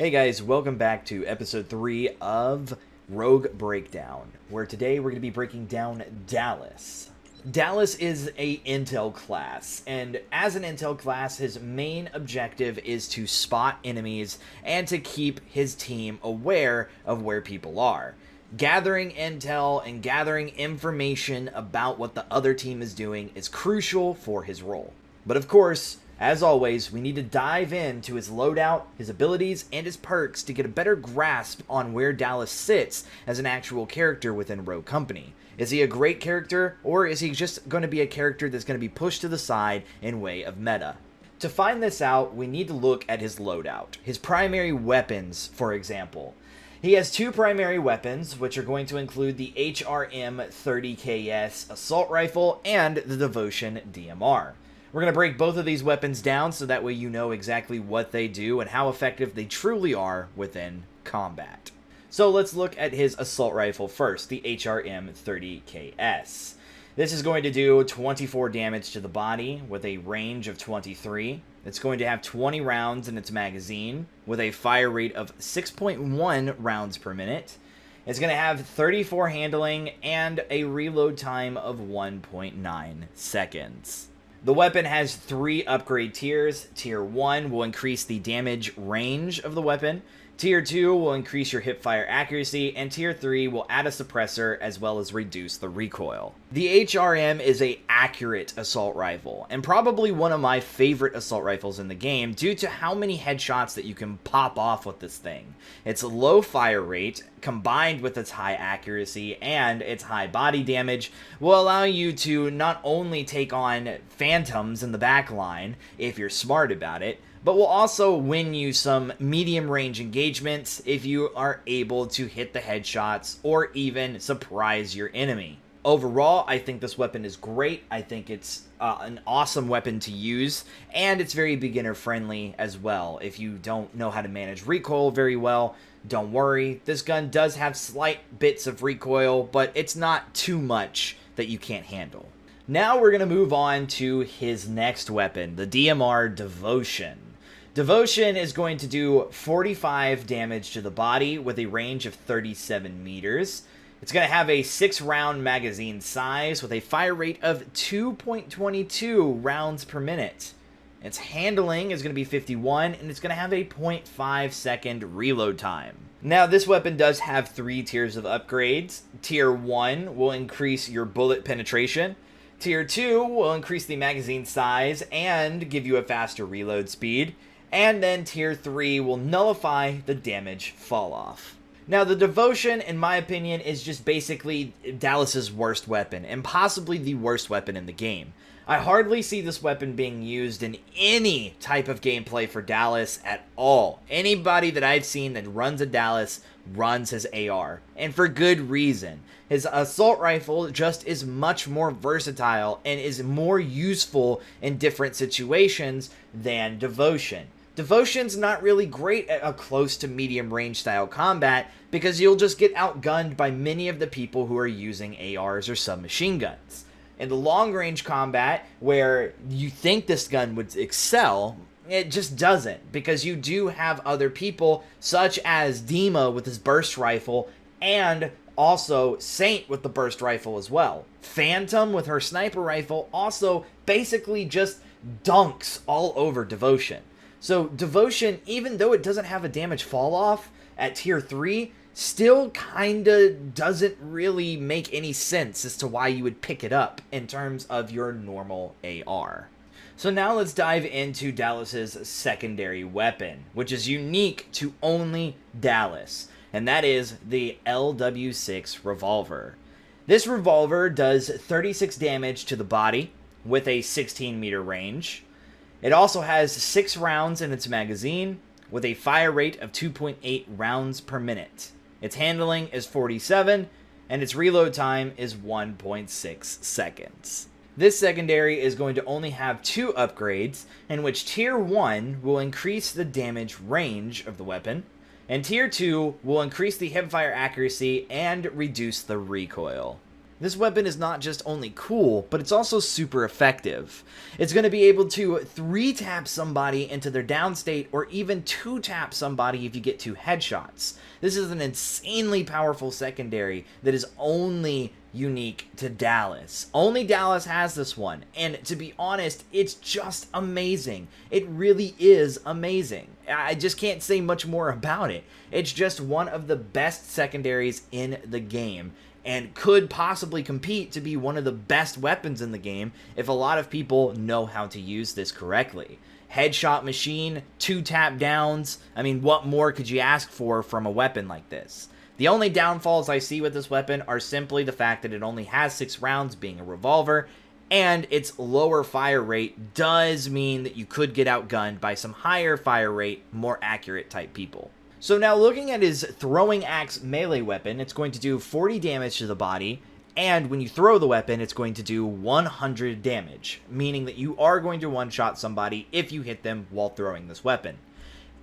Hey guys, welcome back to episode 3 of Rogue Breakdown, where today we're going to be breaking down Dallas. Dallas is a intel class, and as an intel class, his main objective is to spot enemies and to keep his team aware of where people are. Gathering intel and gathering information about what the other team is doing is crucial for his role. But of course, as always, we need to dive into his loadout, his abilities, and his perks to get a better grasp on where Dallas sits as an actual character within Rogue Company. Is he a great character, or is he just going to be a character that's going to be pushed to the side in way of meta? To find this out, we need to look at his loadout. His primary weapons, for example. He has two primary weapons, which are going to include the HRM-30KS assault rifle and the Devotion DMR. We're going to break both of these weapons down so that way you know exactly what they do and how effective they truly are within combat. So let's look at his assault rifle first, the HRM-30KS. This is going to do 24 damage to the body with a range of 23. It's going to have 20 rounds in its magazine with a fire rate of 6.1 rounds per minute. It's going to have 34 handling and a reload time of 1.9 seconds. The weapon has 3 upgrade tiers. Tier 1 will increase the damage range of the weapon. Tier 2 will increase your hipfire accuracy, and Tier 3 will add a suppressor as well as reduce the recoil. The HRM is an accurate assault rifle, and probably one of my favorite assault rifles in the game due to how many headshots that you can pop off with this thing. Its low fire rate, combined with its high accuracy and its high body damage, will allow you to not only take on phantoms in the back line, if you're smart about it, but will also win you some medium range engagements if you are able to hit the headshots or even surprise your enemy. Overall, I think this weapon is great. I think it's an awesome weapon to use, and it's very beginner friendly as well. If you don't know how to manage recoil very well, don't worry. This gun does have slight bits of recoil, but it's not too much that you can't handle. Now we're going to move on to his next weapon, the DMR Devotion. Devotion is going to do 45 damage to the body with a range of 37 meters. It's going to have a 6-round magazine size with a fire rate of 2.22 rounds per minute. Its handling is going to be 51, and it's going to have a 0.5 second reload time. Now, this weapon does have 3 tiers of upgrades. Tier 1 will increase your bullet penetration. Tier 2 will increase the magazine size and give you a faster reload speed. And then Tier 3 will nullify the damage fall off. Now, the Devotion, in my opinion, is just basically Dallas's worst weapon, and possibly the worst weapon in the game. I hardly see this weapon being used in any type of gameplay for Dallas at all. Anybody that I've seen that runs a Dallas runs his AR, and for good reason. His assault rifle just is much more versatile and is more useful in different situations than Devotion. Devotion's not really great at a close to medium range style combat because you'll just get outgunned by many of the people who are using ARs or submachine guns. In the long range combat, where you think this gun would excel, it just doesn't, because you do have other people such as Dima with his burst rifle and also Saint with the burst rifle as well. Phantom with her sniper rifle also basically just dunks all over Devotion. So Devotion, even though it doesn't have a damage fall off at tier 3, still kinda doesn't really make any sense as to why you would pick it up in terms of your normal AR. So now let's dive into Dallas's secondary weapon, which is unique to only Dallas, and that is the LW6 revolver. This revolver does 36 damage to the body with a 16-meter range. It also has 6 rounds in its magazine with a fire rate of 2.8 rounds per minute. Its handling is 47, and its reload time is 1.6 seconds. This secondary is going to only have 2 upgrades, in which Tier 1 will increase the damage range of the weapon, and Tier 2 will increase the hipfire accuracy and reduce the recoil. This weapon is not just only cool, but it's also super effective. It's going to be able to 3-tap somebody into their down state, or even 2-tap somebody if you get 2 headshots. This is an insanely powerful secondary that is only unique to Dallas. Only Dallas has this one, and to be honest, it's just amazing. It really is amazing. I just can't say much more about it. It's just one of the best secondaries in the game, and could possibly compete to be one of the best weapons in the game if a lot of people know how to use this correctly. Headshot machine, 2-tap downs. I mean, what more could you ask for from a weapon like this? The only downfalls I see with this weapon are simply the fact that it only has 6 rounds, being a revolver, and its lower fire rate does mean that you could get outgunned by some higher fire rate, more accurate type people. So now looking at his throwing axe melee weapon, it's going to do 40 damage to the body, and when you throw the weapon, it's going to do 100 damage, meaning that you are going to one-shot somebody if you hit them while throwing this weapon.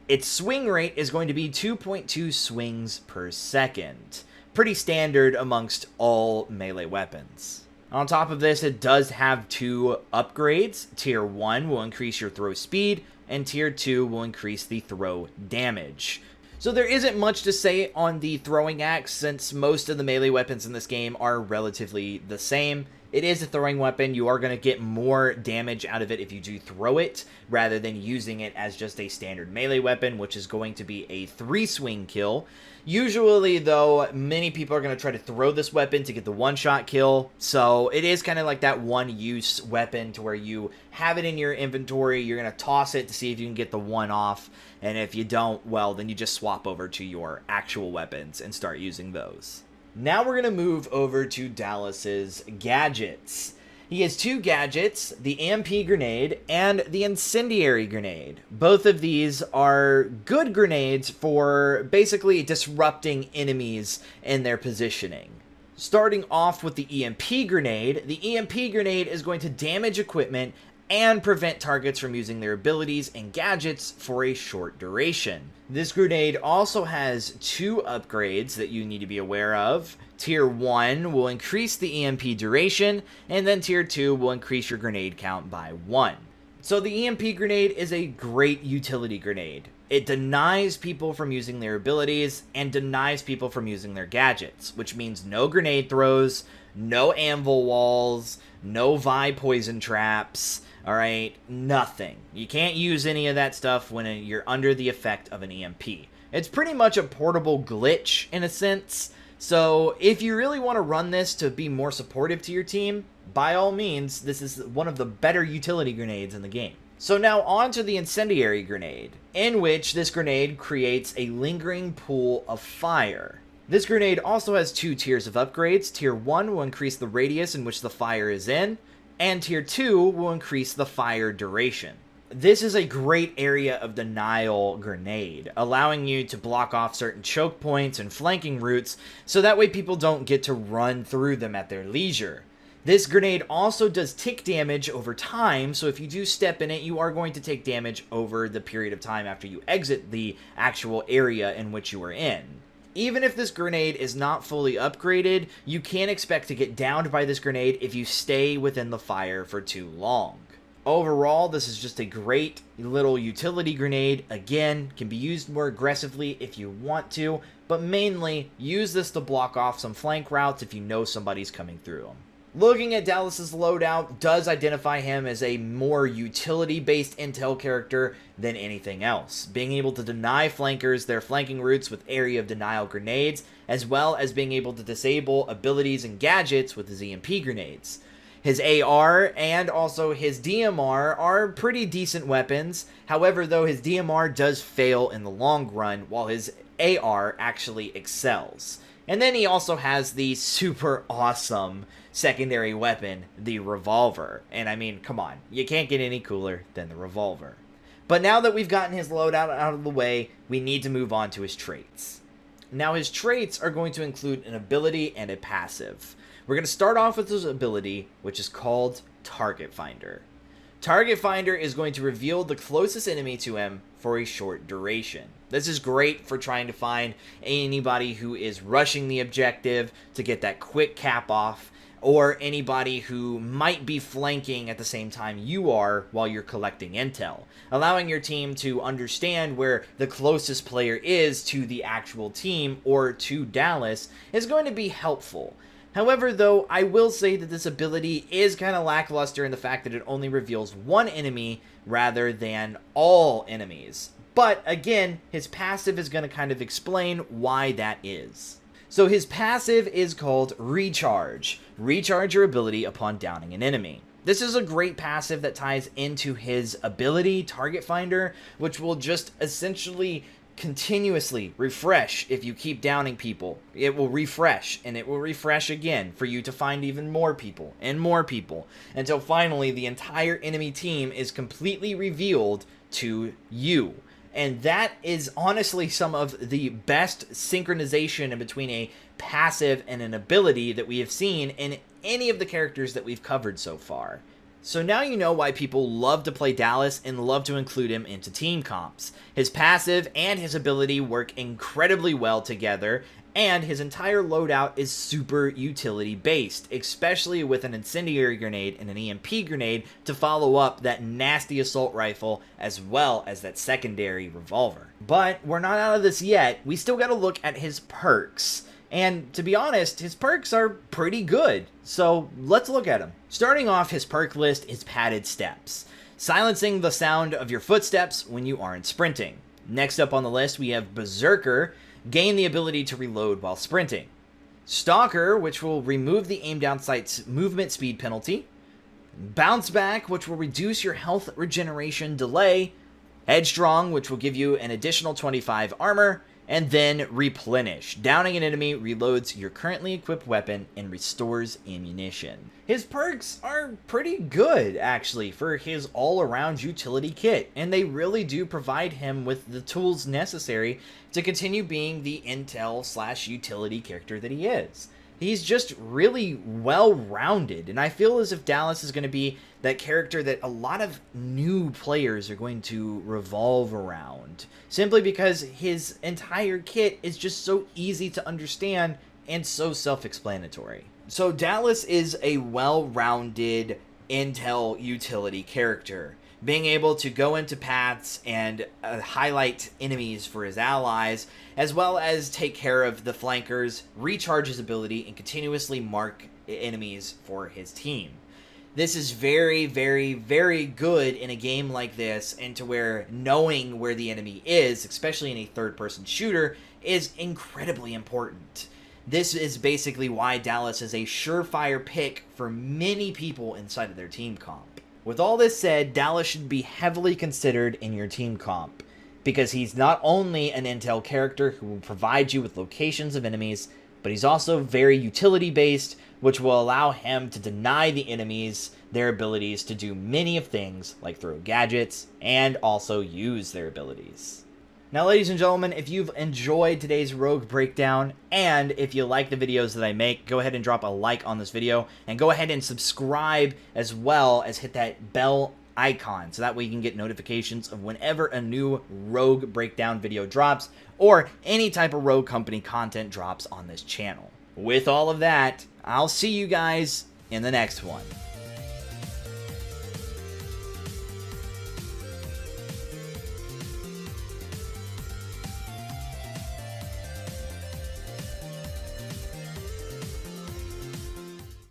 Its swing rate is going to be 2.2 swings per second. Pretty standard amongst all melee weapons. On top of this, it does have 2 upgrades. Tier 1 will increase your throw speed, and Tier 2 will increase the throw damage. So there isn't much to say on the throwing axe, since most of the melee weapons in this game are relatively the same. It is a throwing weapon. You are going to get more damage out of it if you do throw it, rather than using it as just a standard melee weapon, which is going to be a 3-swing kill. Usually, though, many people are going to try to throw this weapon to get the one-shot kill, so it is kind of like that one-use weapon to where you have it in your inventory, you're going to toss it to see if you can get the one off, and if you don't, well, then you just swap over to your actual weapons and start using those. Now we're going to move over to Dallas's gadgets. He has 2 gadgets, the EMP grenade and the incendiary grenade. Both of these are good grenades for basically disrupting enemies in their positioning. Starting off with the EMP grenade is going to damage equipment and prevent targets from using their abilities and gadgets for a short duration. This grenade also has 2 upgrades that you need to be aware of. Tier 1 will increase the EMP duration, and then Tier 2 will increase your grenade count by 1. So the EMP grenade is a great utility grenade. It denies people from using their abilities and denies people from using their gadgets, which means no grenade throws, no anvil walls, no Vi poison traps, alright, nothing. You can't use any of that stuff when you're under the effect of an EMP. It's pretty much a portable glitch in a sense, so if you really want to run this to be more supportive to your team, by all means, this is one of the better utility grenades in the game. So now on to the incendiary grenade, in which this grenade creates a lingering pool of fire. This grenade also has 2 tiers of upgrades. Tier 1 will increase the radius in which the fire is in, and Tier 2 will increase the fire duration. This is a great area of denial grenade, allowing you to block off certain choke points and flanking routes, so that way people don't get to run through them at their leisure. This grenade also does tick damage over time, so if you do step in it, you are going to take damage over the period of time after you exit the actual area in which you are in. Even if this grenade is not fully upgraded, you can expect to get downed by this grenade if you stay within the fire for too long. Overall, this is just a great little utility grenade. Again, can be used more aggressively if you want to, but mainly use this to block off some flank routes if you know somebody's coming through them. Looking at Dallas's loadout does identify him as a more utility-based intel character than anything else, being able to deny flankers their flanking routes with area of denial grenades, as well as being able to disable abilities and gadgets with his EMP grenades. His AR and also his DMR are pretty decent weapons. However, though, his DMR does fail in the long run, while his AR actually excels. And then he also has the super awesome secondary weapon, the revolver. And I mean, come on, you can't get any cooler than the revolver. But now that we've gotten his loadout out of the way, we need to move on to his traits. Now, his traits are going to include an ability and a passive. We're going to start off with his ability, which is called Target Finder. Target Finder is going to reveal the closest enemy to him for a short duration. This is great for trying to find anybody who is rushing the objective to get that quick cap off, or anybody who might be flanking at the same time you are while you're collecting intel. Allowing your team to understand where the closest player is to the actual team or to Dallas is going to be helpful. However, though, I will say that this ability is kind of lackluster in the fact that it only reveals one enemy rather than all enemies. But again, his passive is going to kind of explain why that is. So his passive is called Recharge. Recharge your ability upon downing an enemy. This is a great passive that ties into his ability, Target Finder, which will just essentially continuously refresh if you keep downing people. It will refresh, and it will refresh again for you to find even more people, until finally the entire enemy team is completely revealed to you. And that is honestly some of the best synchronization in between a passive and an ability that we have seen in any of the characters that we've covered so far. So now you know why people love to play Dallas and love to include him into team comps. His passive and his ability work incredibly well together, and his entire loadout is super utility based, especially with an incendiary grenade and an EMP grenade to follow up that nasty assault rifle as well as that secondary revolver. But we're not out of this yet. We still got to look at his perks. And to be honest, his perks are pretty good. So let's look at them. Starting off, his perk list is padded steps, silencing the sound of your footsteps when you aren't sprinting. Next up on the list, we have Berserker, gain the ability to reload while sprinting. Stalker, which will remove the aim down sight's movement speed penalty. Bounce Back, which will reduce your health regeneration delay. Headstrong, which will give you an additional 25 armor. And then Replenish. Downing an enemy reloads your currently equipped weapon and restores ammunition. His perks are pretty good, actually, for his all-around utility kit, and they really do provide him with the tools necessary to continue being the intel/utility character that he is. He's just really well-rounded, and I feel as if Dallas is going to be that character that a lot of new players are going to revolve around, simply because his entire kit is just so easy to understand and so self-explanatory. So Dallas is a well-rounded intel utility character, being able to go into paths and highlight enemies for his allies, as well as take care of the flankers, recharge his ability, and continuously mark enemies for his team. This is very, very, very good in a game like this, and to where knowing where the enemy is, especially in a third-person shooter, is incredibly important. This is basically why Dallas is a surefire pick for many people inside of their team comp. With all this said, Dallas should be heavily considered in your team comp, because he's not only an intel character who will provide you with locations of enemies, but he's also very utility-based, which will allow him to deny the enemies their abilities to do many of things, like throw gadgets, and also use their abilities. Now, ladies and gentlemen, if you've enjoyed today's Rogue Breakdown, and if you like the videos that I make, go ahead and drop a like on this video, and go ahead and subscribe, as well as hit that bell icon, so that way you can get notifications of whenever a new Rogue Breakdown video drops, or any type of Rogue Company content drops on this channel. With all of that, I'll see you guys in the next one.